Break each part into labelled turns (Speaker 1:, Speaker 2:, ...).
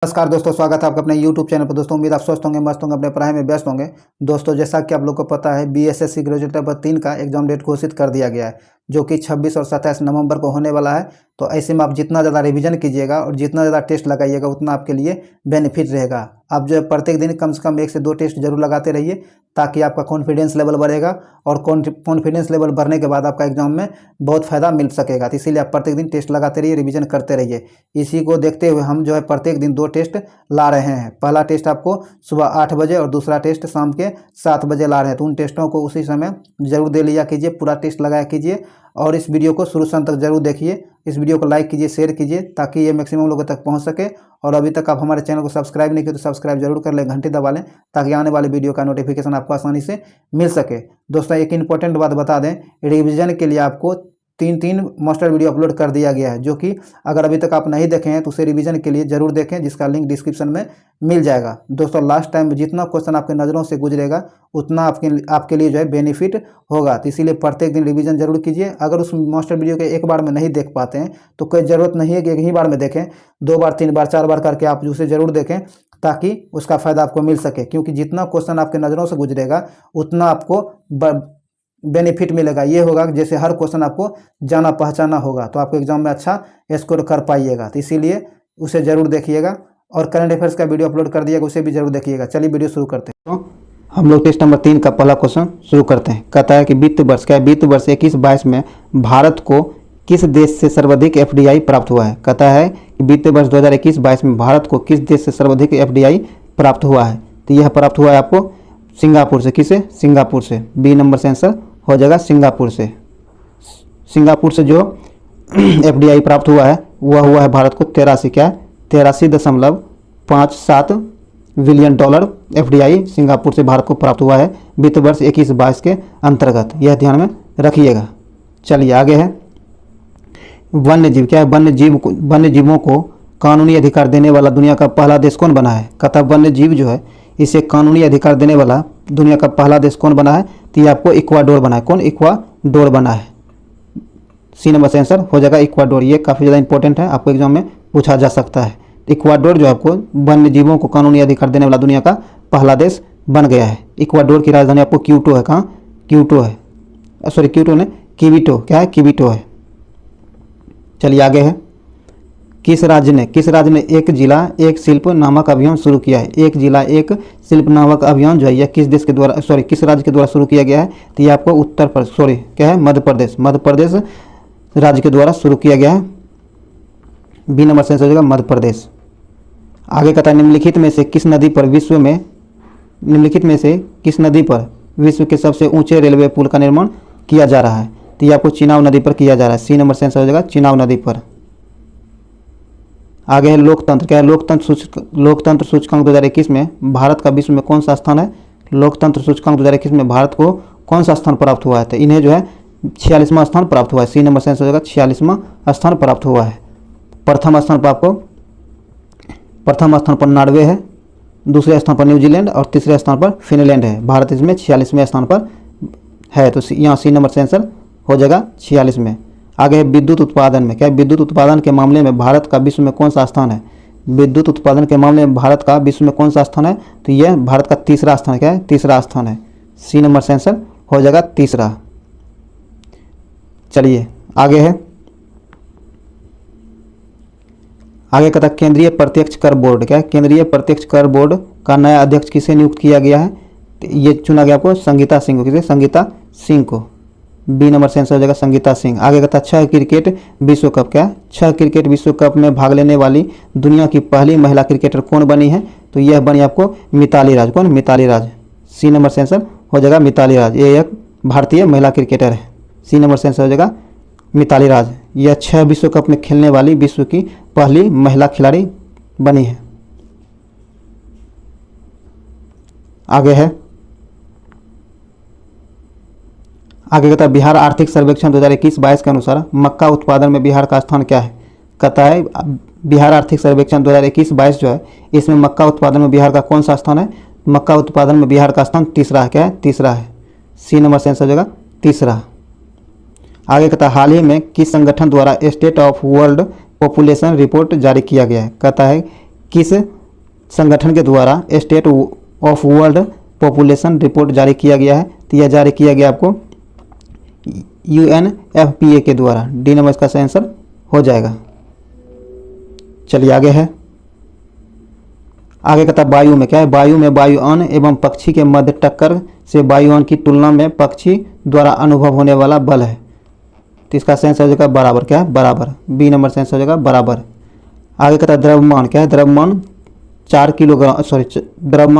Speaker 1: नमस्कार दोस्तों, स्वागत है आपका अपने YouTube चैनल पर। दोस्तों उम्मीद आप स्वस्थ होंगे, मस्त होंगे, अपने पढ़ाई में व्यस्त होंगे। दोस्तों जैसा कि आप लोग को पता है, BSSC ग्रेजुएट पेपर 3 का एग्जाम डेट घोषित कर दिया गया है, जो कि 26 और 27 नवंबर को होने वाला है। तो ऐसे में आप जितना ज़्यादा रिवीजन कीजिएगा और जितना ज़्यादा टेस्ट लगाइएगा उतना आपके लिए बेनिफिट रहेगा। आप जो प्रत्येक दिन कम से कम 1 से 2 टेस्ट जरूर लगाते रहिए, ताकि आपका कॉन्फिडेंस लेवल बढ़ेगा और कॉन्फिडेंस लेवल बढ़ने के बाद आपका एग्जाम में बहुत फ़ायदा मिल सकेगा। तो इसीलिए आप प्रत्येक दिन टेस्ट लगाते रहिए, रिवीजन करते रहिए। इसी को देखते हुए हम जो है प्रत्येक दिन 2 टेस्ट ला रहे हैं। पहला टेस्ट आपको सुबह 8 बजे और दूसरा टेस्ट शाम के 7 बजे ला रहे हैं। तो उन टेस्टों को उसी समय जरूर दे लिया कीजिए, पूरा टेस्ट लगाया कीजिए और इस वीडियो को शुरू से अंत तक जरूर देखिए। इस वीडियो को लाइक कीजिए, शेयर कीजिए, ताकि ये मैक्सिमम लोगों तक पहुंच सके। और अभी तक आप हमारे चैनल को सब्सक्राइब नहीं किए तो सब्सक्राइब जरूर कर लें, घंटी दबा लें, ताकि आने वाले वीडियो का नोटिफिकेशन आपको आसानी से मिल सके। दोस्तों एक इंपॉर्टेंट बात बता दें, रिवीजन के लिए आपको 3 मास्टर वीडियो अपलोड कर दिया गया है, जो कि अगर अभी तक आप नहीं देखे हैं तो उसे रिवीजन के लिए जरूर देखें, जिसका लिंक डिस्क्रिप्शन में मिल जाएगा। दोस्तों लास्ट टाइम जितना क्वेश्चन आपके नज़रों से गुजरेगा उतना आपके लिए जो है बेनिफिट होगा। तो इसीलिए प्रत्येक दिन रिवीजन जरूर कीजिए। अगर उस मास्टर वीडियो के एक बार में नहीं देख पाते हैं तो कोई ज़रूरत नहीं है कि एक ही बार में देखें, 2 बार 3 बार 4 बार करके आप उसे ज़रूर देखें, ताकि उसका फ़ायदा आपको मिल सके। क्योंकि जितना क्वेश्चन आपके नज़रों से गुजरेगा उतना आपको बेनिफिट मिलेगा। ये होगा कि जैसे हर क्वेश्चन आपको जाना पहचाना होगा, तो आपको एग्जाम में अच्छा स्कोर कर पाइएगा। तो इसीलिए उसे ज़रूर देखिएगा और करंट अफेयर्स का वीडियो अपलोड कर दिएगा, उसे भी जरूर देखिएगा। चलिए वीडियो शुरू करते हैं। तो हम लोग टेस्ट नंबर 3 का पहला क्वेश्चन शुरू करते हैं। कहता है कि वित्त वर्ष 21-22 में भारत को किस देश से सर्वाधिक FDI प्राप्त हुआ है। कहता है कि वित्त वर्ष 2021-22 में भारत को किस देश से सर्वाधिक FDI प्राप्त हुआ है। तो यह प्राप्त हुआ है आपको सिंगापुर से। किसे? सिंगापुर से। बी नंबर से आंसर हो जाएगा सिंगापुर से। सिंगापुर से जो FDI प्राप्त हुआ है वह हुआ है भारत को 83.57 बिलियन डॉलर FDI सिंगापुर से भारत को प्राप्त हुआ है वित्त वर्ष 21-22 के अंतर्गत। यह ध्यान में रखिएगा। चलिए आगे है वन्य जीव। क्या है? वन्य जीवों को कानूनी अधिकार देने वाला दुनिया का पहला देश कौन बना है। कहता वन्य जीव जो है इसे कानूनी अधिकार देने वाला दुनिया का पहला देश कौन बना है। तो ये आपको इक्वाडोर बना है। कौन? इक्वाडोर बना है। सी नंबर से आंसर हो जाएगा इक्वाडोर। ये काफ़ी ज़्यादा इंपॉर्टेंट है, आपको एग्जाम में पूछा जा सकता है। इक्वाडोर जो आपको वन्य जीवों को कानूनी अधिकार देने वाला दुनिया का पहला देश बन गया है। इक्वाडोर की राजधानी आपको क्यूटो है। कहाँ? क्यूटो है, सॉरी क्यूटो ने कीविटो। क्या है? कीविटो है। चलिए आगे है किस राज्य ने एक जिला एक शिल्प नामक अभियान शुरू किया है। एक जिला एक शिल्प नामक अभियान जो है यह किस देश के द्वारा किस राज्य के द्वारा शुरू किया गया है। तो ये आपको मध्य प्रदेश राज्य के द्वारा शुरू किया गया है। बी नंबर से आंसर हो जाएगा मध्य प्रदेश। आगे कहता है निम्नलिखित में से किस नदी पर विश्व के सबसे ऊंचे रेलवे पुल का निर्माण किया जा रहा है। तो ये आपको चिनाब नदी पर किया जा रहा है। सी नंबर से आंसर हो जाएगा चिनाब नदी पर। आगे है लोकतंत्र। क्या है? लोकतंत्र सूचकांक 2021 में भारत का विश्व में कौन सा स्थान है। लोकतंत्र सूचकांक 2021 में भारत को कौन सा स्थान प्राप्त हुआ है। तो इन्हें जो है 46वां स्थान प्राप्त हुआ है। सी नंबर से आंसर हो जाएगा 46वां स्थान प्राप्त हुआ है। प्रथम स्थान पर नॉर्वे है, दूसरे स्थान पर न्यूजीलैंड और तीसरे स्थान पर फिनलैंड है। भारत इसमें 46वें स्थान पर है। तो यहाँ सी नंबर से आंसर हो जाएगा 46 में। आगे है विद्युत उत्पादन में। क्या है? विद्युत उत्पादन के मामले में भारत का विश्व में कौन सा स्थान है। विद्युत उत्पादन के मामले में भारत का विश्व में कौन सा स्थान है। तो यह भारत का तीसरा स्थान है। क्या है? तीसरा स्थान है। सी नंबर से आंसर हो जाएगा तीसरा। चलिए आगे है आगे कहता केंद्रीय प्रत्यक्ष कर बोर्ड। क्या है? केंद्रीय प्रत्यक्ष कर बोर्ड का नया अध्यक्ष किसे नियुक्त किया गया है। तो ये चुना गया आपको संगीता सिंह को। किसे? संगीता सिंह को। बी नंबर से आंसर हो जाएगा संगीता सिंह। आगे कहता 6 क्रिकेट विश्व कप। क्या है? 6 क्रिकेट विश्व कप में भाग लेने वाली दुनिया की पहली महिला क्रिकेटर कौन बनी है। तो यह बनी आपको मिताली राज। कौन? मिताली राज। सी नंबर से आंसर हो जाएगा मिताली राज। ये एक भारतीय महिला क्रिकेटर है। सी नंबर से आंसर हो जाएगा मिताली राज। यह 6 विश्व कप में खेलने वाली विश्व की पहली महिला खिलाड़ी बनी है। आगे है कहता है बिहार आर्थिक सर्वेक्षण 2021-22 के अनुसार मक्का उत्पादन में बिहार का स्थान क्या है। कहता है बिहार आर्थिक सर्वेक्षण 2021-22 जो है इसमें मक्का उत्पादन में बिहार का कौन सा स्थान है। मक्का उत्पादन में बिहार का स्थान तीसरा है। क्या है? तीसरा है। सी नंबर से आंसर हो जाएगा तीसरा। आगे कहता है हाल ही में किस संगठन द्वारा state of world population report जारी किया गया है। कहता है किस संगठन के द्वारा state of world population report जारी किया गया है? तो यह जारी किया गया आपको UNFPA के द्वारा। डी नंबर इसका सही आंसर हो जाएगा। चलिए आगे है, आगे कहता है वायु में क्या है? वायु में वायुयान एवं पक्षी के मध्य टक्कर से वायुयान की तुलना में पक्षी द्वारा अनुभव होने वाला बल है। तो इसका सही आंसर हो जाएगा बराबर। क्या है? बराबर। बी नंबर सही आंसर हो जाएगा बराबर। आगे कहता है द्रव्यमान क्या है? द्रव्यमान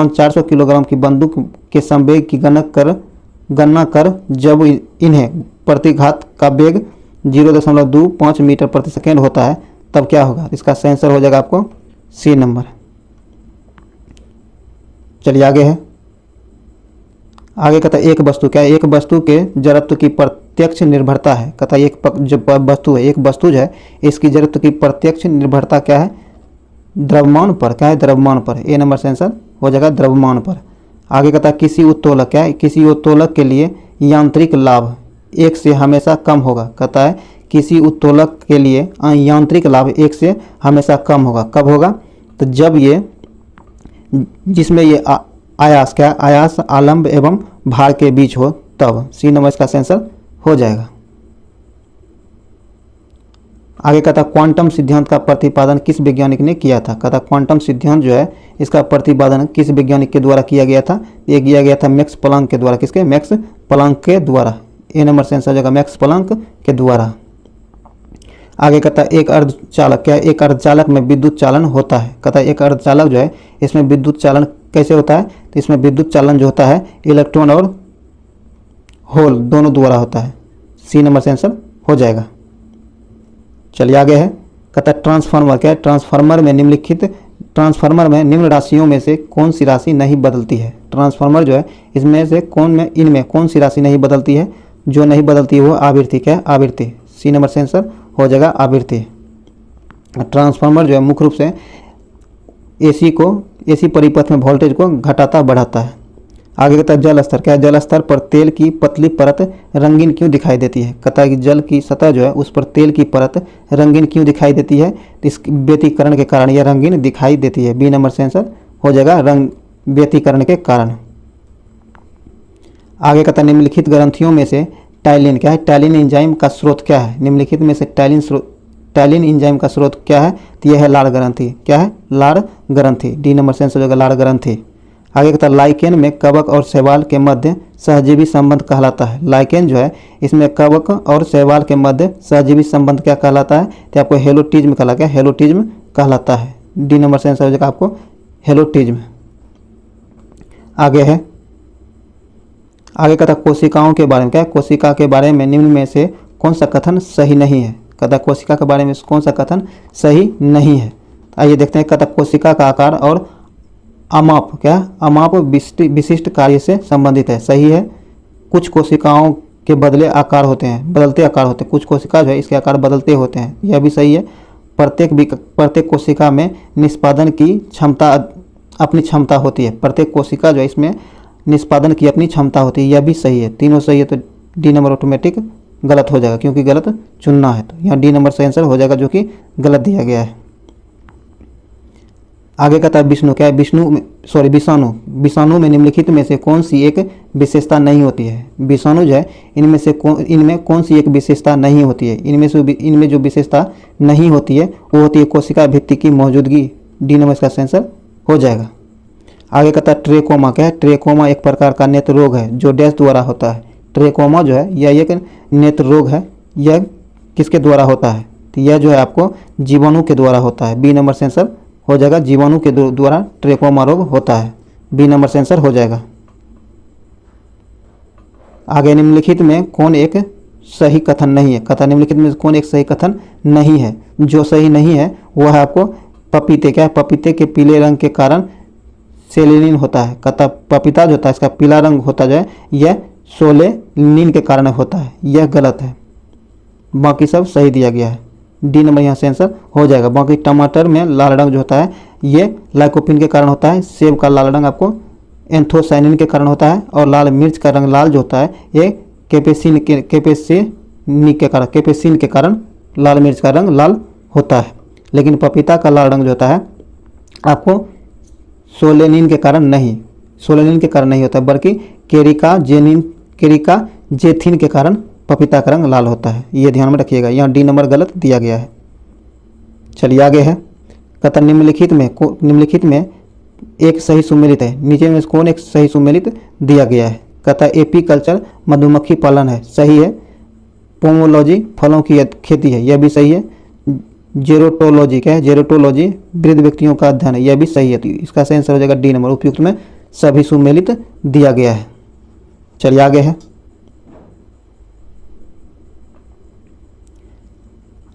Speaker 1: 400 किलोग्राम की बंदूक के संवेग की गणना कर जब इन्हें प्रतिघात का वेग 0.25 मीटर प्रति सेकेंड होता है तब क्या होगा? इसका सही आंसर हो जाएगा आपको सी नंबर। चलिए आगे है, आगे कहता है एक वस्तु क्या है? एक वस्तु के जड़त्व की प्रत्यक्ष निर्भरता है। कहता है एक जो वस्तु है, एक वस्तु जो है इसकी जड़त्व की प्रत्यक्ष निर्भरता क्या है? द्रव्यमान पर। क्या है? द्रव्यमान पर। ए नंबर से आंसर हो जाएगा द्रव्यमान पर। आगे कहता है किसी उत्तोलक क्या है? किसी उत्तोलक के लिए यांत्रिक लाभ 1 से हमेशा कम होगा। कहता है किसी उत्तोलक के लिए यांत्रिक लाभ 1 से हमेशा कम होगा। कब होगा? तो जब ये जिसमें ये आयास क्या है? आयास आलंब एवं भार के बीच हो तब। सी नंबर इसका आंसर हो जाएगा। आगे कहता क्वांटम सिद्धांत का प्रतिपादन किस वैज्ञानिक ने किया था? कहता क्वांटम सिद्धांत जो है इसका प्रतिपादन किस वैज्ञानिक के द्वारा किया गया था? ये किया गया था मैक्स प्लांक के द्वारा। किसके? मैक्स प्लांक के द्वारा। ए नंबर से आंसर हो जाएगा मैक्स प्लांक के द्वारा। आगे कहता है एक अर्धचालक क्या है? एक अर्धचालक में विद्युत चालन होता है। कहता है एक अर्धचालक जो है इसमें विद्युत चालन कैसे होता है? तो इसमें विद्युत चालन जो होता है इलेक्ट्रॉन और होल दोनों द्वारा होता है। सी नंबर से आंसर हो जाएगा। चलिए आगे है, कहता है ट्रांसफार्मर क्या है? ट्रांसफार्मर में निम्न राशियों में से कौन सी राशि नहीं बदलती है? ट्रांसफार्मर जो है इसमें से इनमें कौन सी राशि नहीं बदलती है? जो नहीं बदलती है वो आवृत्ति क्या है? आवृत्ति। सी नंबर से आंसर हो जाएगा आवृत्ति। ट्रांसफार्मर जो है मुख्य रूप से एसी परिपथ में वोल्टेज को घटाता बढ़ाता है। आगे कहता है जल स्तर क्या है? जल स्तर पर तेल की पतली परत रंगीन क्यों दिखाई देती है? कहता है कि जल की सतह जो है उस पर तेल की परत रंगीन क्यों दिखाई देती है? इस व्यतिकरण के कारण यह रंगीन दिखाई देती है। बी नंबर से आंसर हो जाएगा व्यतिकरण के कारण। आगे कहता है निम्नलिखित ग्रंथियों में से टाइलिन क्या है? टाइलिन एंजाइम का स्रोत क्या है? निम्नलिखित में से टाइलिन एंजाइम का स्रोत क्या है? तो यह है लाड़ ग्रंथि। क्या है? लाड़ ग्रंथि। डी नंबर से आंसर हो जाएगा लाड़ ग्रंथि। आगे कहता है लाइकेन में कवक और शैवाल के मध्य सहजीवी संबंध कहलाता है। लाइकेन जो है इसमें कवक और शैवाल के मध्य सहजीवी संबंध क्या कहलाता है? तो आपको हेलोटिज्म कहलाता है। हेलोटिज्म कहलाता है। डी नंबर से आंसर हो जाएगा आपको हेलोटिज्म। आगे है, आगे कहता है कोशिकाओं के बारे में क्या है? कोशिका के बारे में निम्न में से कौन सा कथन सही नहीं है? कहता है कोशिका के बारे में कौन सा कथन सही नहीं है? आइए देखते हैं। कहता है कोशिका का आकार और अमाप क्या है? अमाप विशिष्ट कार्य से संबंधित है। सही है। कुछ कोशिकाओं के बदलते आकार होते हैं। कुछ कोशिका जो है इसके आकार बदलते होते हैं। यह भी सही है। प्रत्येक कोशिका में निष्पादन की क्षमता अपनी क्षमता होती है। प्रत्येक कोशिका जो है इसमें निष्पादन की अपनी क्षमता होती है। यह भी सही है। तीनों सही है तो डी नंबर ऑटोमेटिक गलत हो जाएगा क्योंकि गलत चुनना है। तो यहाँ डी नंबर से आंसर हो जाएगा जो कि गलत दिया गया है। आगे कहता है विषाणु क्या है? विषाणु में निम्नलिखित में से कौन सी एक विशेषता नहीं होती है? विषाणु जो है इनमें कौन सी एक विशेषता नहीं होती है? इनमें जो विशेषता नहीं होती है वो होती है कोशिका भित्ति की मौजूदगी। डी नंबर इसका आंसर हो जाएगा। आगे कहता है ट्रेकोमा क्या है? ट्रेकोमा एक प्रकार का नेत्र रोग है जो डैश द्वारा होता है। ट्रेकोमा जो है यह एक नेत्र रोग है। यह किसके द्वारा होता है? तो यह जो है आपको जीवाणु के द्वारा होता है। बी नंबर से आंसर हो जाएगा जीवाणु के द्वारा ट्रेकोमा रोग होता है। बी नंबर से आंसर हो जाएगा। आगे निम्नलिखित में कौन एक सही कथन नहीं है? कहता निम्नलिखित में कौन एक सही कथन नहीं है? जो सही नहीं है वह है आपको पपीते क्या है? पपीते के पीले रंग के कारण सेलेनिन होता है। कहता पपीता जो होता है इसका पीला रंग होता जो है यह सोलेनिन के कारण होता है। यह गलत है। बाकी सब सही दिया गया है। डी नंबर यहाँ से आंसर हो जाएगा। बाकी टमाटर में लाल रंग जो होता है ये लाइकोपिन के कारण होता है। सेब का लाल रंग आपको एंथोसाइनिन के कारण होता है। और लाल मिर्च का रंग लाल जो होता है ये कैपेसिन के कारण लाल मिर्च का रंग लाल होता है। लेकिन पपीता का लाल रंग जो होता है आपको सोलेनिन के कारण नहीं होता, बल्कि केरिका जेथिन के कारण पपीता का रंग लाल होता है। ये ध्यान में रखिएगा, यहाँ डी नंबर गलत दिया गया है। चलिए आगे है, कहता निम्नलिखित में एक सही सुमेलित है, नीचे में कौन एक सही सुमेलित दिया गया है। कहता है एपीकल्चर मधुमक्खी पालन है, सही है। पोमोलॉजी फलों की खेती है, यह भी सही है। जेरोटोलॉजी क्या है, जेरोटोलॉजी वृद्ध व्यक्तियों का अध्ययन है, यह भी सही है। तो इसका सही आंसर हो जाएगा डी नंबर, उपयुक्त में सभी सुमेलित दिया गया है। चलिए आगे है,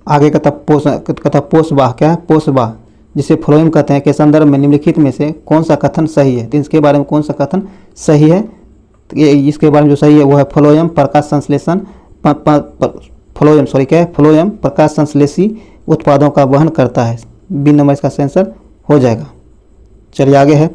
Speaker 1: आगे कहता पोषवाह क्या है, पोषवाह जिसे फ्लोएम कहते हैं के संदर्भ में निम्नलिखित में से कौन सा कथन सही है। तो इसके बारे में कौन सा कथन सही है, तो इसके बारे में जो सही है वो है फ्लोएम प्रकाश संश्लेषण फ्लोएम प्रकाश संश्लेषी उत्पादों का वहन करता है। बी नंबर इसका आंसर हो जाएगा। चलिए आगे है,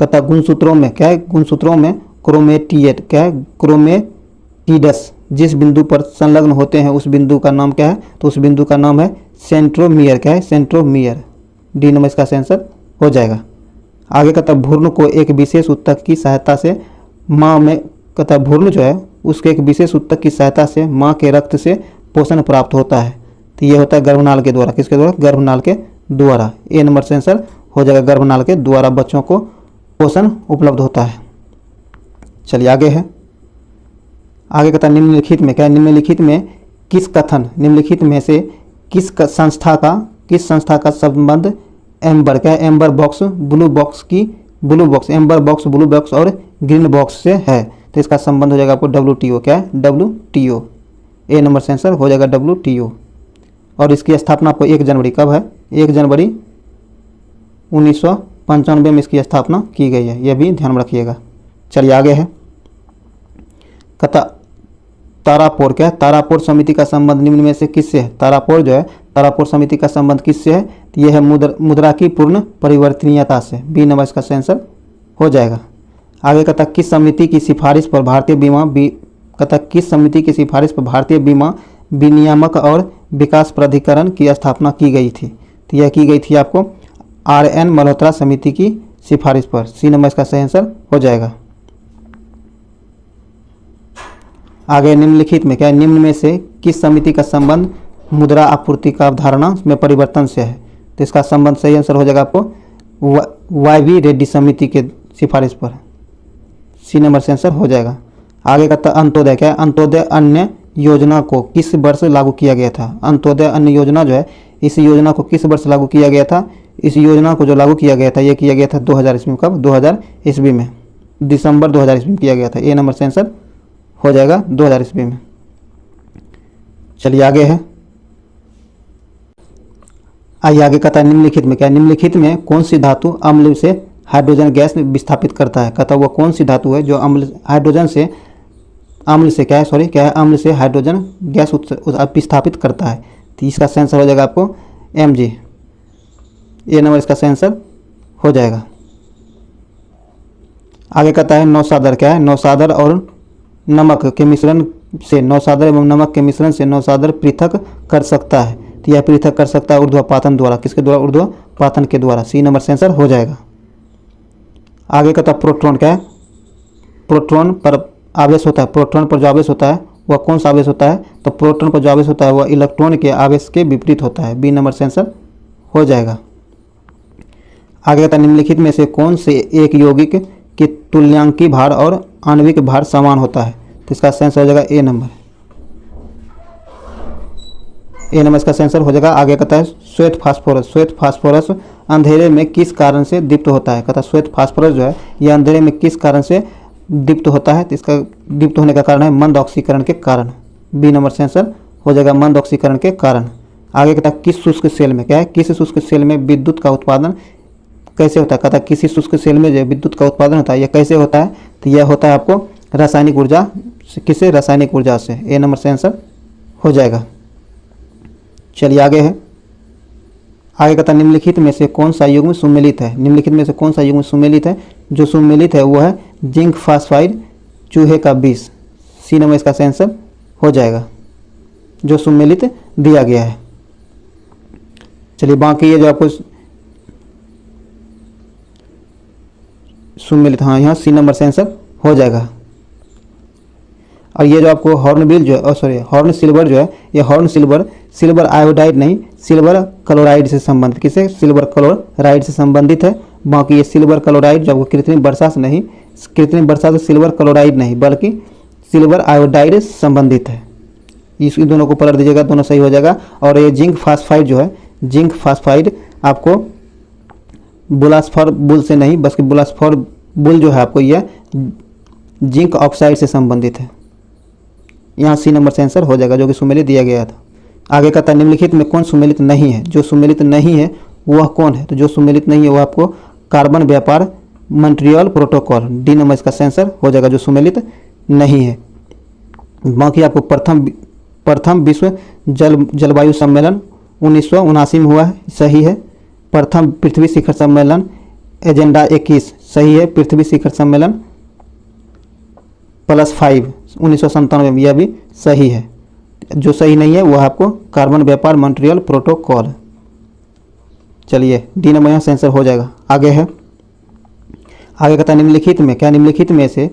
Speaker 1: कहता गुणसूत्रों में क्या है, गुणसूत्रों में क्रोमेटिएट क्या है, क्रोमेटिडस जिस बिंदु पर संलग्न होते हैं उस बिंदु का नाम क्या है, तो उस बिंदु का नाम है सेंट्रोमियर क्या है, सेंट्रोमियर। डी नंबर इसका आंसर हो जाएगा। आगे कहता भ्रूण को एक विशेष ऊतक की सहायता से माँ में, कहता भ्रूण जो है उसके एक विशेष ऊतक की सहायता से माँ के रक्त से पोषण प्राप्त होता है। तो ये होता है गर्भनाल के द्वारा, किसके द्वारा, गर्भनाल के द्वारा। ए नंबर से आंसर हो जाएगा, गर्भनाल के द्वारा बच्चों को पोषण उपलब्ध होता है। चलिए आगे है, आगे कहता निम्नलिखित में क्या है, निम्नलिखित में निम्नलिखित में से किस संस्था का संबंध एम्बर क्या है, amber box blue box amber box blue box और ग्रीन बॉक्स से है। तो इसका संबंध हो जाएगा आपको WTO क्या है, WTO। ए नंबर से आंसर हो जाएगा WTO। और इसकी स्थापना आपको 1 जनवरी कब है, 1 जनवरी 1995 में इसकी स्थापना की गई है, यह भी ध्यान में रखिएगा। चलिए आगे है, कहता तारापोर क्या है, तारापोर समिति का संबंध निम्न में से किससे है। तारापोर जो है, तारापोर समिति का संबंध किससे है, तो यह है मुद्रा की पूर्ण परिवर्तनीयता से। बी नंबर इसका आंसर हो जाएगा। आगे कहता किस समिति की सिफारिश पर भारतीय बीमा विनियामक और विकास प्राधिकरण की स्थापना की गई थी। तो यह की गई थी आपको RN मल्होत्रा समिति की सिफारिश पर। सी नंबर इसका सही आंसर हो जाएगा। आगे निम्नलिखित में क्या है, निम्न में से किस समिति का संबंध मुद्रा आपूर्ति का अवधारणा में परिवर्तन से है। तो इसका संबंध सही आंसर हो जाएगा आपको YV रेड्डी समिति के सिफारिश पर। सी नंबर से आंसर हो जाएगा। आगे कहता अंत्योदय क्या है, अंत्योदय अन्न योजना को किस वर्ष लागू किया गया था। अंत्योदय अन्न योजना जो है, इस योजना को किस वर्ष लागू किया गया था। इस योजना को जो लागू किया गया था, यह किया गया था 2000 ईस्वी में। कब, 2000 ईस्वी में, दिसंबर 2000 ईस्वी में किया गया था। ए नंबर से आंसर हो जाएगा 2000 ईस्वी में। चलिए आगे है, आइए आगे कहता है निम्नलिखित में क्या है, निम्नलिखित में कौन सी धातु अम्ल से हाइड्रोजन गैस विस्थापित करता है। कहता वह कौन सी धातु है जो अम्ल से हाइड्रोजन गैस विस्थापित करता है। तो इसका आंसर हो जाएगा आपको Mg। ए नंबर इसका आंसर हो जाएगा। आगे कहता है नौसादर क्या है, नौसादर और नमक के मिश्रण से, नौसादर एवं नमक के मिश्रण से नौसादर पृथक कर सकता है। तो यह पृथक कर सकता है ऊर्ध्वपातन द्वारा, किसके द्वारा, ऊर्ध्वपातन के द्वारा। सी नंबर से आंसर हो जाएगा। आगे कहता है प्रोटॉन क्या है, प्रोटॉन पर आवेश होता है, प्रोटॉन पर जो आवेश होता है वह कौन सा आवेश होता है। तो प्रोटॉन पर जो आवेश होता है वह इलेक्ट्रॉन के आवेश के विपरीत होता है। बी नंबर से आंसर हो जाएगा। आगे कहता है निम्नलिखित में से कौन से एक यौगिक के तुल्यांकी भार और आणविक भार समान होता है। तो इसका आंसर हो जाएगा ए नंबर। ए नंबर इसका आंसर हो जाएगा। आगे कहता है श्वेत फास्फोरस अंधेरे में किस कारण से दीप्त होता है। कहता है श्वेत फास्फोरस जो है यह अंधेरे में किस कारण से दीप्त होता है। तो इसका दीप्त होने का कारण है मंद ऑक्सीकरण के कारण। बी नंबर से आंसर हो जाएगा मंद ऑक्सीकरण के कारण। आगे कहता है किस शुष्क सेल में क्या है, किस शुष्क सेल में विद्युत का उत्पादन कैसे होता है। कहता है किसी शुष्क सेल में जो विद्युत का उत्पादन होता है यह कैसे होता है। तो यह होता है आपको रासायनिक ऊर्जा से, किससे, रासायनिक ऊर्जा से। ए नंबर से आंसर हो जाएगा। चलिए आगे है, आगे कहता है निम्नलिखित में से कौन सा युग्म सुमेलित है। निम्नलिखित में से कौन सा युग्म सुमेलित है। जो सुमेलित है वो है जिंक फास्फाइड चूहे का विष। सी नंबर इसका आंसर हो जाएगा, जो सुमेलित दिया गया है। चलिए बाकी ये जो आपको सुमेलित, हाँ यहाँ सी नंबर से आंसर हो जाएगा। और ये जो आपको हॉर्नबिल जो है, सॉरी हॉर्न सिल्वर जो है, ये हॉर्न सिल्वर आयोडाइड नहीं, सिल्वर क्लोराइड से संबंधित, किसे, सिल्वर क्लोराइड से संबंधित है। बाकी ये सिल्वर क्लोराइड जो आपको कृत्रिम वर्षा से नहीं, कृत्रिम वर्षा से सिल्वर क्लोराइड नहीं बल्कि सिल्वर आयोडाइड से संबंधित है। इस दोनों को पलट दीजिएगा, दोनों सही हो जाएगा। और ये जिंक फास्फाइड जो है, जिंक फास्फाइड आपको बुलास्फर बुल से नहीं बल्कि बुलास्फर बुल जो है आपको यह जिंक ऑक्साइड से संबंधित है। यहाँ सी नंबर से आंसर हो जाएगा, जो कि सुमेलित दिया गया था। आगे कहता है निम्नलिखित में कौन सुमेलित नहीं है। जो सुमेलित नहीं है वह कौन है, तो जो सुमेलित नहीं है वह आपको कार्बन व्यापार मॉन्ट्रियल प्रोटोकॉल, डी नंबर इसका आंसर हो जाएगा, जो सुमेलित नहीं है। बाकी आपको प्रथम विश्व जलवायु सम्मेलन 1979 में हुआ है, सही है। प्रथम पृथ्वी शिखर सम्मेलन एजेंडा 21 सही है। पृथ्वी शिखर सम्मेलन +5 1997 में, यह भी सही है। जो सही नहीं है वह आपको कार्बन व्यापार मॉन्ट्रियल प्रोटोकॉल। चलिए डी नंबर यहाँ से आंसर हो जाएगा। आगे है, आगे कहता है निम्नलिखित में, क्या निम्नलिखित में से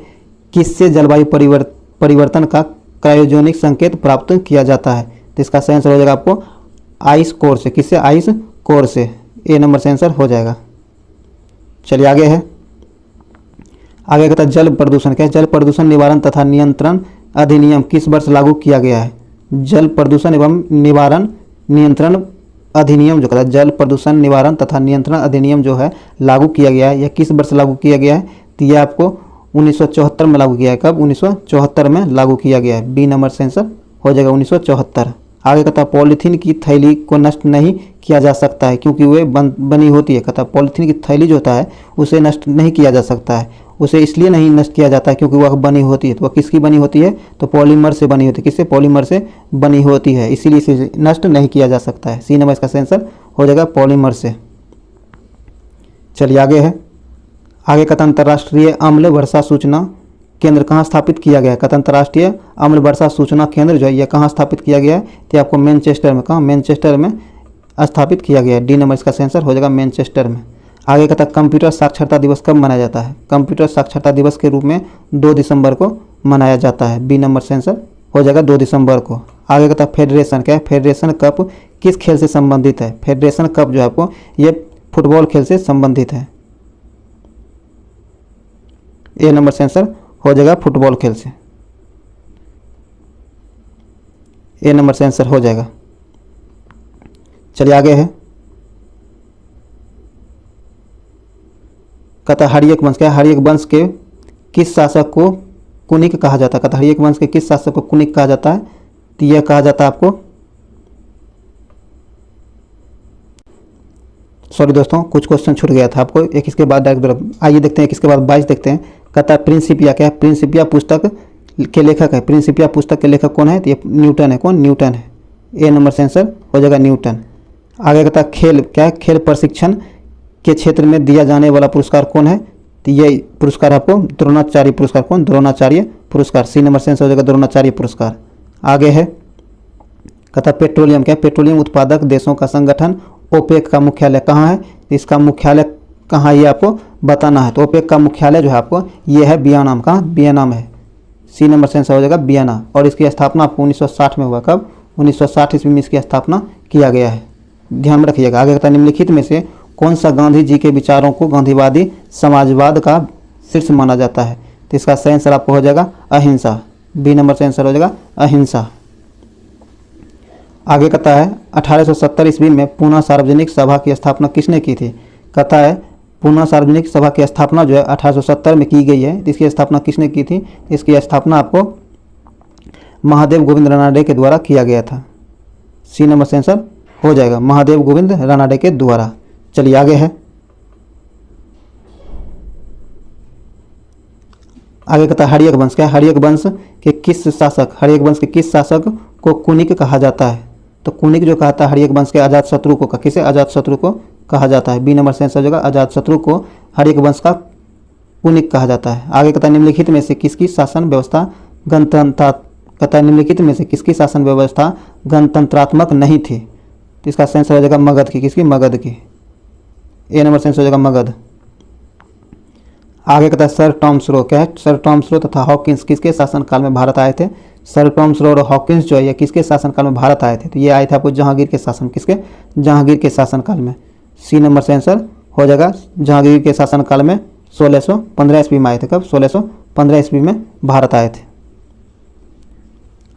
Speaker 1: किससे जलवायु परिवर्तन का क्रायोजेनिक संकेत प्राप्त किया जाता है। तो इसका सही आंसर हो जाएगा आपको आइस कोर से। किससे, आइस कोर से। ए नंबर से आंसर हो जाएगा। चलिए आगे है, आगे कहता है जल प्रदूषण, क्या जल प्रदूषण निवारण तथा नियंत्रण अधिनियम किस वर्ष लागू किया गया है। जल प्रदूषण एवं निवारण नियंत्रण अधिनियम जो कहता है, जल प्रदूषण निवारण तथा नियंत्रण अधिनियम जो है लागू किया गया है, यह किस वर्ष लागू किया गया है। तो यह आपको 1974 में लागू किया है। कब, 1974 में लागू किया गया है। बी नंबर से आंसर हो जाएगा 1974। आगे कहता है पॉलीथीन की थैली को नष्ट नहीं किया जा सकता है क्योंकि वे बनी होती है। कहता है पॉलीथीन की थैली जो होता है उसे नष्ट नहीं किया जा सकता है। उसे इसलिए नहीं नष्ट किया जाता है क्योंकि वह बनी होती है। तो वह किसकी बनी होती है, तो पॉलीमर से बनी होती है। किससे, पॉलीमर से बनी होती है, इसीलिए इसे नष्ट नहीं किया जा सकता है। सी नंबर इसका आंसर हो जाएगा पॉलीमर से। चलिए आगे है, आगे कहता अंतर्राष्ट्रीय अम्ल वर्षा सूचना केंद्र कहाँ स्थापित किया गया है। कहता अंतर्राष्ट्रीय अम्ल वर्षा सूचना केंद्र जो है यह कहाँ स्थापित किया गया है, तो आपको मैनचेस्टर में, कहाँ, मैनचेस्टर में स्थापित किया गया है। डी नंबर इसका आंसर हो जाएगा मैनचेस्टर में। आगे कहता है कंप्यूटर साक्षरता दिवस कब मनाया जाता है। कंप्यूटर साक्षरता दिवस के रूप में 2 दिसंबर को मनाया जाता है। बी नंबर से आंसर हो जाएगा 2 दिसंबर को। आगे कहता है फेडरेशन, क्या है, फेडरेशन कप किस खेल से संबंधित है। फेडरेशन कप जो है आपको ये फुटबॉल खेल से संबंधित है। ए नंबर से आंसर हो जाएगा फुटबॉल खेल से। ए नंबर से आंसर हो जाएगा। चलिए आगे है, कहता हर्यक वंश, क्या हर्यक वंश के किस शासक को कुनिक कहा जाता है। कहता हर्यक वंश के किस शासक को कुनिक कहा जाता है, तो यह कहा जाता है आपको, सॉरी दोस्तों कुछ क्वेश्चन छूट गया था आपको, एक इसके बाद डायरेक्ट आइए देखते हैं, इसके बाद 22 देखते हैं। कहता है प्रिंसिपिया, क्या है, प्रिंसिपिया पुस्तक के लेखक है। प्रिंसिपिया पुस्तक के लेखक कौन है, तो ये न्यूटन है। कौन, न्यूटन है। ए नंबर से आंसर हो जाएगा न्यूटन। आगे कहता है खेल, क्या है, खेल प्रशिक्षण के क्षेत्र में दिया जाने वाला पुरस्कार कौन है, तो ये पुरस्कार आपको द्रोणाचार्य पुरस्कार। कौन, द्रोणाचार्य पुरस्कार। सी नंबर से आंसर हो जाएगा द्रोणाचार्य पुरस्कार। आगे है, कहता पेट्रोलियम, क्या है, पेट्रोलियम उत्पादक देशों का संगठन ओपेक का मुख्यालय कहाँ है, इसका मुख्यालय कहाँ ये आपको बताना है। तो ओपेक का मुख्यालय जो है आपको ये है वियना। कहाँ, वियना में है। सी नंबर से आंसर हो जाएगा वियना। और इसकी स्थापना आपको 1960 में हुआ। कब, 1960 ईस्वी में इसकी स्थापना किया गया है, ध्यान में रखिएगा। आगे कहता है निम्नलिखित में से कौन सा गांधी जी के विचारों को गांधीवादी समाजवाद का शीर्ष माना जाता है। तो इसका सही आंसर आपको हो जाएगा अहिंसा। बी नंबर से आंसर हो जाएगा अहिंसा। आगे कहता है 1870 ईस्वी में पूना सार्वजनिक सभा की स्थापना किसने की थी। कहता है पूना सार्वजनिक सभा की स्थापना जो है 1870 में की गई है। इसकी स्थापना किसने की थी, इसकी स्थापना आपको महादेव गोविंद रानाडे के द्वारा किया गया था। सी नंबर से आंसर हो जाएगा महादेव गोविंद रानाडे के द्वारा। चलिए आगे है, आगे कहता है हर्यक वंश, क्या हर्यक वंश के किस शासक, हर्यक वंश के किस शासक को कुनिक कहा जाता है। तो कुनिक जो कहता है हर्यक वंश के अजात शत्रु को, किसे, अजात शत्रु को कहा जाता है। बी नंबर से आंसर हो जाएगा अजात शत्रु को हर्यक वंश का कुनिक कहा जाता है। आगे कहता है निम्नलिखित में से किसकी शासन व्यवस्था गणतंत्र, कहता है निम्नलिखित में से किसकी शासन व्यवस्था गणतंत्रात्मक नहीं थी। तो इसका आंसर हो जाएगा मगध की। किसकी, मगध की। ए नंबर से आंसर हो जाएगा मगध। आगे कहता है सर टॉमस रो। क्या है? सर टॉमस रो तथा हॉकिंस किसके शासनकाल में भारत आए थे? सर टॉमस रो और हॉकिंस जो है ये किसके शासनकाल में भारत आए थे? तो ये आए थे आपको जहांगीर के शासन, किसके? जहांगीर के शासनकाल में। सी नंबर से आंसर हो जाएगा जहांगीर के शासनकाल में 1615 ईस्वी में आए थे। कब? 1615 ईस्वी में भारत आए थे।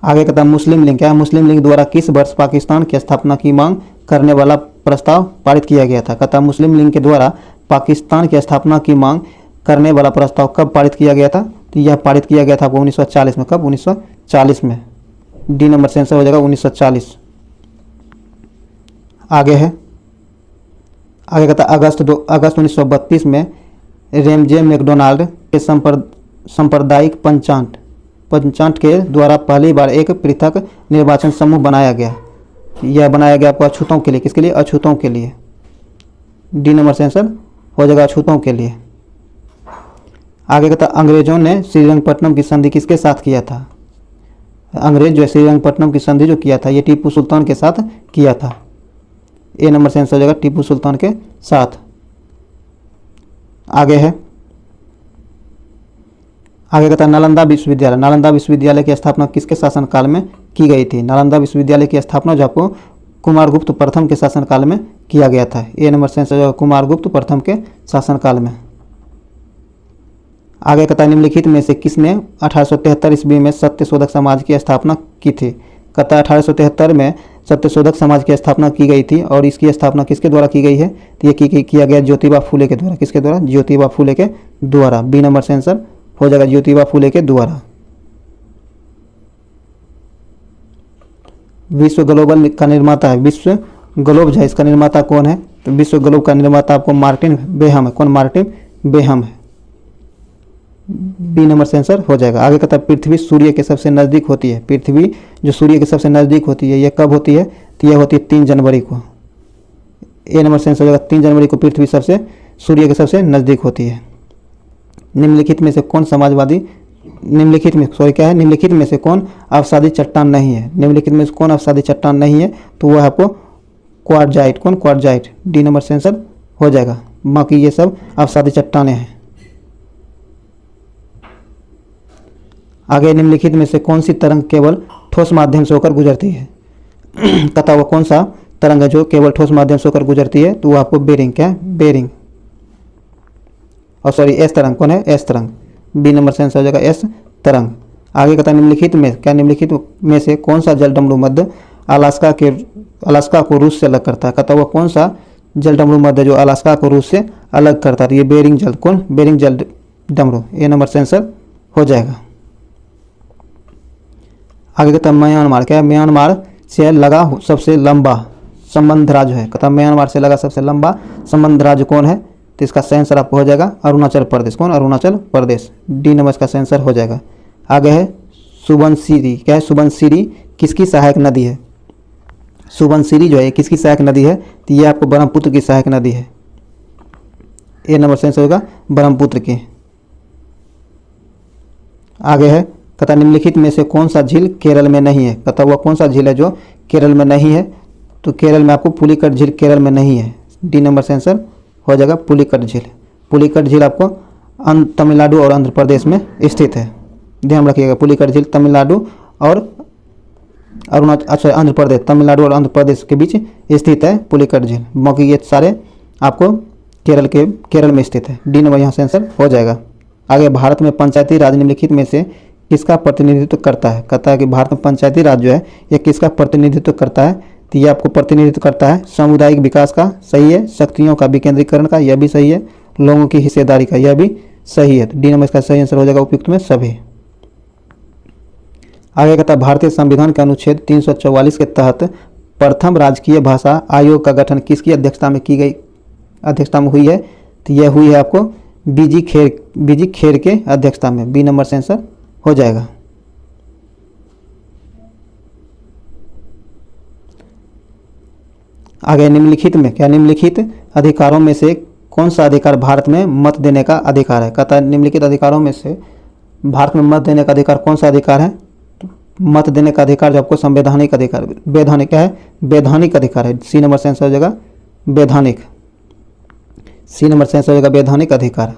Speaker 1: आगे कहता है मुस्लिम लीग। क्या है? मुस्लिम लीग द्वारा किस वर्ष पाकिस्तान की स्थापना की मांग करने वाला प्रस्ताव पारित किया गया था? कहता है मुस्लिम लीग के द्वारा पाकिस्तान की स्थापना की मांग करने वाला प्रस्ताव कब पारित किया गया था? तो यह पारित किया गया था आपको 1940 में। कब? 1940 में। डी नंबर से आंसर हो जाएगा 1940। आगे है, आगे कहता है अगस्त 1932 में रेमजे मैकडोनाल्ड के सांप्रदायिक पंचाट के द्वारा पहली बार एक पृथक निर्वाचन समूह बनाया गया। यह बनाया गया आपको अछूतों के लिए। किसके लिए? अछूतों के लिए। डी नंबर से आंसर हो जाएगा अछूतों के लिए। आगे कहता अंग्रेजों ने श्रीरंगपट्टनम की संधि किसके साथ किया था? अंग्रेज जो है श्रीरंगपट्टनम की संधि जो किया था ये टीपू सुल्तान के साथ किया था। ए नंबर से आंसर हो जाएगा टीपू सुल्तान के साथ। आगे है, आगे कहता है नालंदा विश्वविद्यालय। नालंदा विश्वविद्यालय की स्थापना किसके शासनकाल में की गई थी? नालंदा विश्वविद्यालय की स्थापना जो आपको कुमारगुप्त प्रथम के शासनकाल में किया गया था। ए नंबर से आंसर हो जाएगा कुमारगुप्त प्रथम के शासनकाल में। आगे कहता है निम्नलिखित में से किसने 1873 ईस्वी में सत्यशोधक समाज की स्थापना की थी? कहता है 1873 में सत्यशोधक समाज की स्थापना की गई थी और इसकी स्थापना किसके द्वारा की गई है? तो ये किया गया ज्योतिबा फूले के द्वारा। किसके द्वारा? ज्योतिबा फूले के द्वारा। बी नंबर से आंसर हो जाएगा ज्योतिबा फूले के द्वारा। विश्व ग्लोबल का निर्माता है, विश्व ग्लोब है, इसका निर्माता कौन है? तो विश्व ग्लोब का निर्माता आपको मार्टिन बेहम है। कौन? मार्टिन बेहम है। बी नंबर से आंसर हो जाएगा। आगे कहता है पृथ्वी सूर्य के सबसे नज़दीक होती है। पृथ्वी जो सूर्य के सबसे नज़दीक होती है ये कब होती है? तो यह होती है 3 जनवरी को। ए नंबर से आंसर हो जाएगा 3 जनवरी को पृथ्वी सूर्य के सबसे नज़दीक होती है। निम्नलिखित में से कौन समाजवादी निम्नलिखित में से कौन अवसादी चट्टान नहीं है? निम्नलिखित में से कौन अवसादी चट्टान नहीं है? तो वह आपको क्वार्टजाइट। कौन? क्वार्टजाइट। डी नंबर से आंसर हो जाएगा। बाकी ये सब अवसादी चट्टानें हैं। आगे निम्नलिखित में से कौन सी तरंग केवल ठोस माध्यम से होकर गुजरती है? कहता वह कौन सा तरंग है जो केवल ठोस माध्यम से होकर गुजरती है? तो वो आपको बेरिंग। क्या है? बेरिंग। और सॉरी एस तरंग। कौन है? एस तरंग। बी नंबर से आंसर हो जाएगा एस तरंग। आगे कहता है निम्नलिखित में से कौन सा जल डमरू मध्य अलास्का को रूस से अलग करता है? कहता वह कौन सा जल डमरू मध्य जो अलास्का को रूस से अलग करता है? ये बेरिंग जल। कौन? बेरिंग जल डमरू। ए नंबर से आंसर हो जाएगा। आगे कहता है म्यांमार। क्या है? म्यांमार से लगा सबसे लंबा संबंध राज्य है। कहता म्यांमार से लगा सबसे लंबा संबंध राज्य कौन है? तो इसका सही आंसर आपको हो जाएगा अरुणाचल प्रदेश। कौन? अरुणाचल प्रदेश। डी नंबर का सही आंसर हो जाएगा। आगे है सुबनसिरी। क्या है? सुबनसिरी किसकी सहायक नदी है? सुबनसिरी जो है किसकी सहायक नदी है? तो ये आपको ब्रह्मपुत्र की सहायक नदी है। ए नंबर से आंसर होगा ब्रह्मपुत्र की। आगे है कहता निम्नलिखित में से कौन सा झील केरल में नहीं है? कहता वह कौन सा झील है जो केरल में नहीं है? तो केरल में आपको पुलिकट झील केरल में नहीं है। डी नंबर से आंसर हो जाएगा पुलिकट झील। पुलिकट झील आपको तमिलनाडु और आंध्र प्रदेश में स्थित है। ध्यान रखिएगा पुलिकट झील तमिलनाडु और आंध्र प्रदेश, तमिलनाडु और आंध्र प्रदेश के बीच स्थित है पुलिकट झील। बाकी ये सारे आपको केरल में स्थित है। डी नंबर यहाँ से आंसर हो जाएगा। आगे भारत में पंचायती राज निम्नलिखित में से किसका प्रतिनिधित्व करता है? कहता है कि भारत में पंचायती राज जो है ये किसका प्रतिनिधित्व करता है? तो ये आपको प्रतिनिधित्व करता है सामुदायिक विकास का। सही है। शक्तियों का विकेंद्रीकरण का। यह भी सही है। लोगों की हिस्सेदारी का। यह भी सही है। तो डी नंबर का सही आंसर हो जाएगा उपयुक्त में सभी। आगे कहता है भारतीय संविधान के अनुच्छेद 344 के तहत प्रथम राजकीय भाषा आयोग का गठन किसकी अध्यक्षता में हुई है? तो यह हुई है आपको बीजी खेर के अध्यक्षता में। बी नंबर से आंसर हो जाएगा। आगे निम्नलिखित में क्या निम्नलिखित अधिकारों में से कौन सा अधिकार भारत में मत देने का अधिकार है? कहता है निम्नलिखित अधिकारों में से भारत में मत देने का अधिकार कौन सा अधिकार है? तो मत देने का अधिकार जो आपको संवैधानिक अधिकार वैधानिक क्या है? वैधानिक अधिकार है। सी नंबर से आंसर हो जाएगा वैधानिक। सी नंबर से आंसर हो जाएगा वैधानिक अधिकार।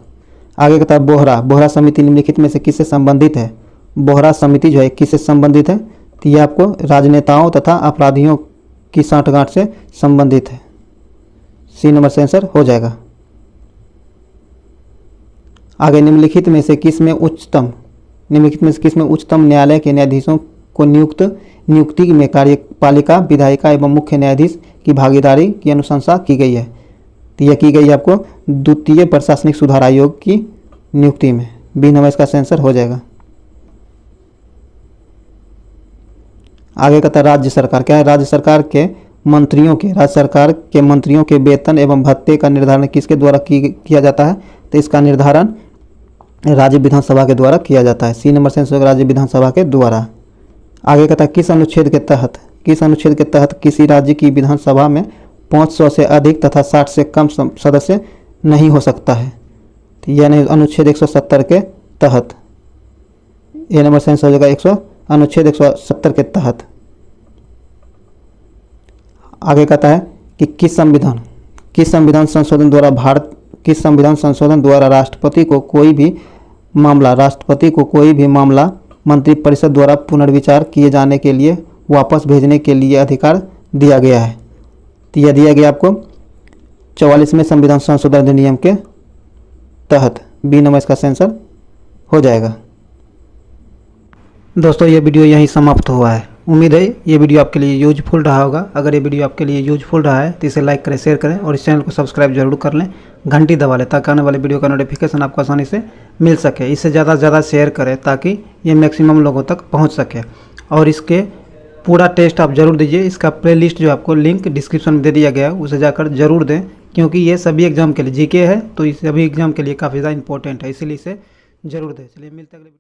Speaker 1: आगे कहता है बोहरा, बोहरा समिति निम्नलिखित में से किससे संबंधित है? बोहरा समिति जो है किससे संबंधित है? तो ये आपको राजनेताओं तथा अपराधियों की साठगांठ से संबंधित है। सी नंबर से आंसर हो जाएगा। आगे निम्नलिखित में से किस में उच्चतम न्यायालय के न्यायाधीशों को नियुक्ति में कार्यपालिका, विधायिका एवं मुख्य न्यायाधीश की भागीदारी की अनुशंसा की गई है? तो यह की गई है आपको द्वितीय प्रशासनिक सुधार आयोग की नियुक्ति में। बी नंबर इसका आंसर हो जाएगा। आगे कहता है राज्य सरकार, क्या है? राज्य सरकार के मंत्रियों के वेतन एवं भत्ते का निर्धारण किसके द्वारा किया जाता है? तो इसका निर्धारण राज्य विधानसभा के द्वारा किया जाता है। सी नंबर से आंसर राज्य विधानसभा के द्वारा। आगे कहता है किस अनुच्छेद के तहत किसी राज्य की विधानसभा में 500 से अधिक तथा 60 से कम सदस्य नहीं हो सकता है? तो यह अनुच्छेद 170 के तहत। ए नंबर से आंसर हो जाएगा अनुच्छेद 170 के तहत। आगे कहता है कि किस संविधान संशोधन द्वारा राष्ट्रपति को कोई भी मामला मंत्रिपरिषद द्वारा पुनर्विचार किए जाने के लिए वापस भेजने के लिए अधिकार दिया गया है? तो यह दिया गया आपको 44वें संविधान संशोधन अधिनियम के तहत। बी नंबर इसका आंसर हो जाएगा। दोस्तों ये वीडियो यहीं समाप्त हुआ है। उम्मीद है ये वीडियो आपके लिए यूजफुल रहा होगा। अगर ये वीडियो आपके लिए यूजफुल रहा है तो इसे लाइक करें, शेयर करें और इस चैनल को सब्सक्राइब जरूर कर लें, घंटी दबा लें ताकि आने वाले वीडियो का नोटिफिकेशन आपको आसानी से मिल सके। इसे ज़्यादा से ज़्यादा शेयर करें ताकि ये मैक्सिमम लोगों तक पहुँच सके। और इसके पूरा टेस्ट आप जरूर दीजिए। इसका प्लेलिस्ट जो आपको लिंक डिस्क्रिप्शन में दे दिया गया है उसे जाकर जरूर दें, क्योंकि ये सभी एग्जाम के लिए जीके है, तो इस सभी एग्जाम के लिए काफ़ी ज़्यादा इंपॉर्टेंट है, इसीलिए इसे जरूर दें। चलिए मिलते हैं अगले